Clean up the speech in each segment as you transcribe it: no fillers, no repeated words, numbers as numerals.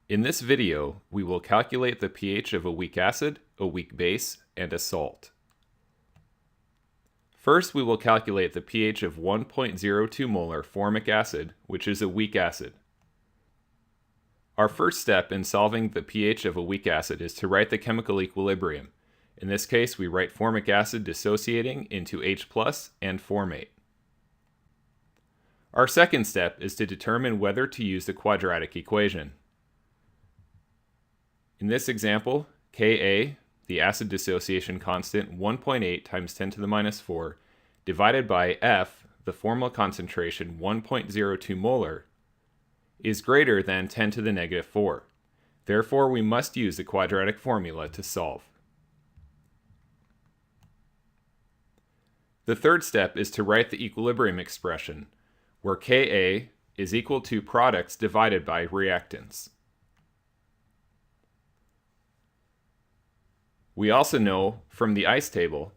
In this video, we will calculate the pH of a weak acid, a weak base, and a salt. First, we will calculate the pH of 1.02 molar formic acid, which is a weak acid. Our first step in solving the pH of a weak acid is to write the chemical equilibrium. In this case, we write formic acid dissociating into H+ and formate. Our second step is to determine whether to use the quadratic equation. In this example, Ka, the acid dissociation constant, 1.8 times 10 to the minus 4, divided by F, the formal concentration, 1.02 molar, is greater than 10 to the negative 4. Therefore, we must use the quadratic formula to solve. The third step is to write the equilibrium expression, where Ka is equal to products divided by reactants. We also know from the ICE table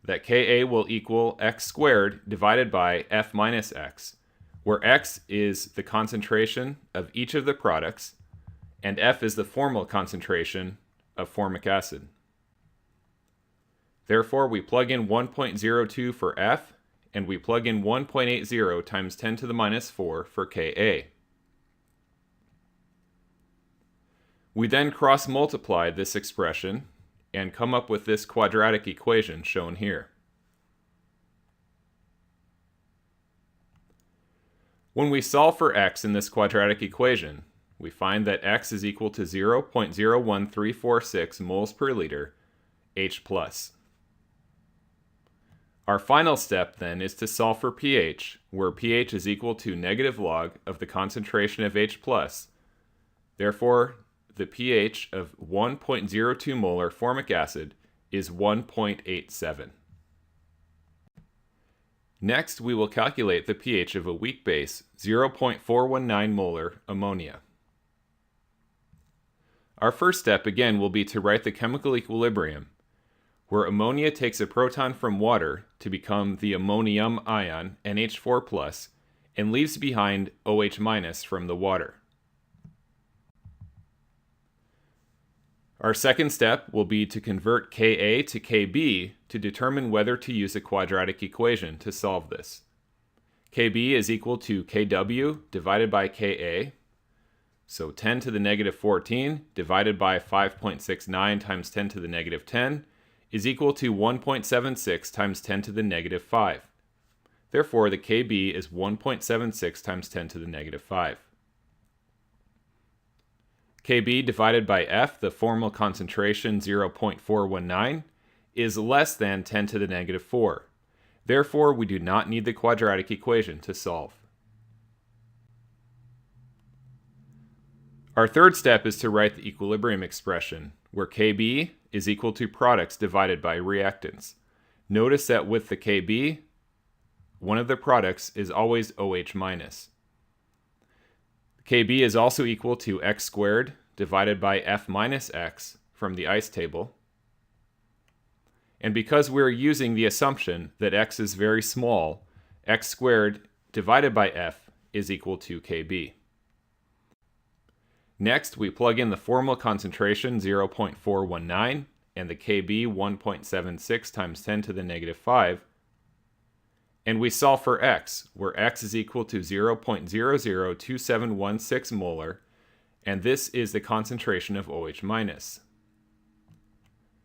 that Ka will equal x squared divided by F minus x, where x is the concentration of each of the products and F is the formal concentration of formic acid. Therefore, we plug in 1.02 for F and we plug in 1.80 times 10 to the minus 4 for Ka. We then cross-multiply this expression and come up with this quadratic equation shown here. When we solve for x in this quadratic equation, we find that x is equal to 0.01346 moles per liter H+. Our final step then is to solve for pH, where pH is equal to negative log of the concentration of H+. Therefore, the pH of 1.02 molar formic acid is 1.87. Next, we will calculate the pH of a weak base, 0.419 molar ammonia. Our first step again will be to write the chemical equilibrium, where ammonia takes a proton from water to become the ammonium ion, NH4+, and leaves behind OH- from the water. Our second step will be to convert Ka to Kb to determine whether to use a quadratic equation to solve this. Kb is equal to Kw divided by Ka, so 10 to the negative 14 divided by 5.69 times 10 to the negative 10 is equal to 1.76 times 10 to the negative 5. Therefore, the Kb is 1.76 times 10 to the negative 5. Kb divided by F, the formal concentration 0.419, is less than 10 to the negative 4. Therefore, we do not need the quadratic equation to solve. Our third step is to write the equilibrium expression, where Kb is equal to products divided by reactants. Notice that with the Kb, one of the products is always OH-. Kb is also equal to x squared divided by F minus x from the ICE table. And because we're using the assumption that x is very small, x squared divided by F is equal to Kb. Next, we plug in the formal concentration 0.419 and the Kb 1.76 times 10 to the negative 5, and we solve for x, where x is equal to 0.002716 molar, and this is the concentration of OH-.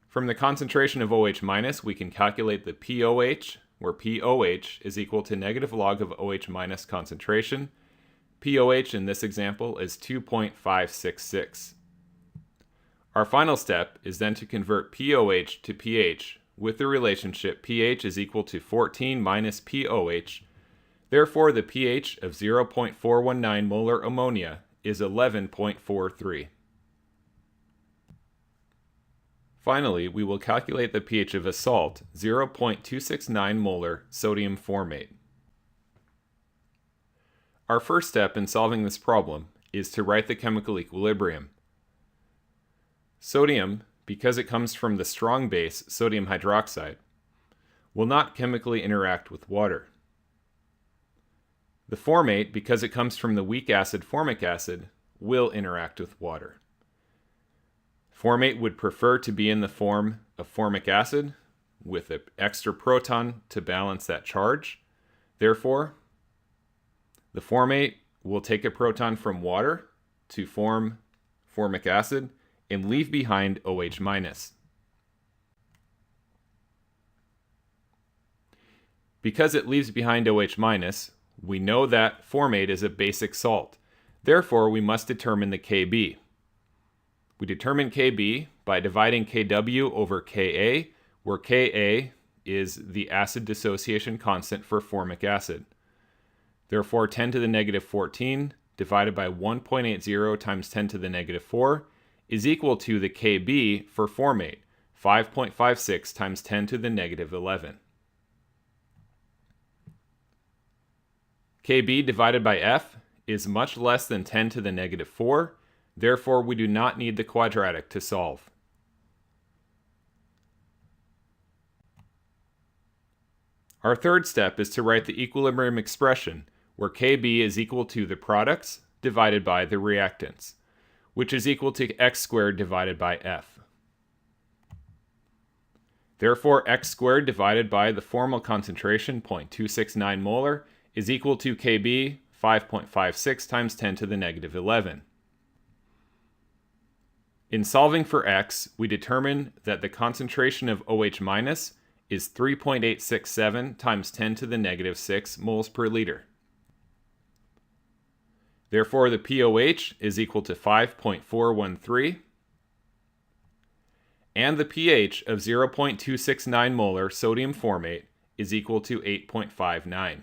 From the concentration of OH-, we can calculate the pOH, where pOH is equal to negative log of OH- concentration. pOH in this example is 2.566. Our final step is then to convert pOH to pH, with the relationship pH is equal to 14 minus pOH. Therefore, the pH of 0.419 molar ammonia is 11.43. Finally, we will calculate the pH of a salt, 0.269 molar sodium formate. Our first step in solving this problem is to write the chemical equilibrium. Sodium, because it comes from the strong base sodium hydroxide, will not chemically interact with water. The formate, because it comes from the weak acid formic acid, will interact with water. Formate would prefer to be in the form of formic acid with an extra proton to balance that charge. Therefore, the formate will take a proton from water to form formic acid and leave behind OH-. Because it leaves behind OH-, we know that formate is a basic salt. Therefore, we must determine the Kb. We determine Kb by dividing Kw over Ka, where Ka is the acid dissociation constant for formic acid. Therefore, 10 to the negative 14 divided by 1.80 times 10 to the negative 4 is equal to the Kb for formate, 5.56 times 10 to the negative 11. Kb divided by F is much less than 10 to the negative 4, therefore we do not need the quadratic to solve. Our third step is to write the equilibrium expression, where Kb is equal to the products divided by the reactants, which is equal to x squared divided by F. Therefore, x squared divided by the formal concentration, 0.269 molar, is equal to Kb, 5.56 times 10 to the negative 11. In solving for x, we determine that the concentration of OH- is 3.867 times 10 to the negative 6 moles per liter. Therefore, the pOH is equal to 5.413, and the pH of 0.269 molar sodium formate is equal to 8.59.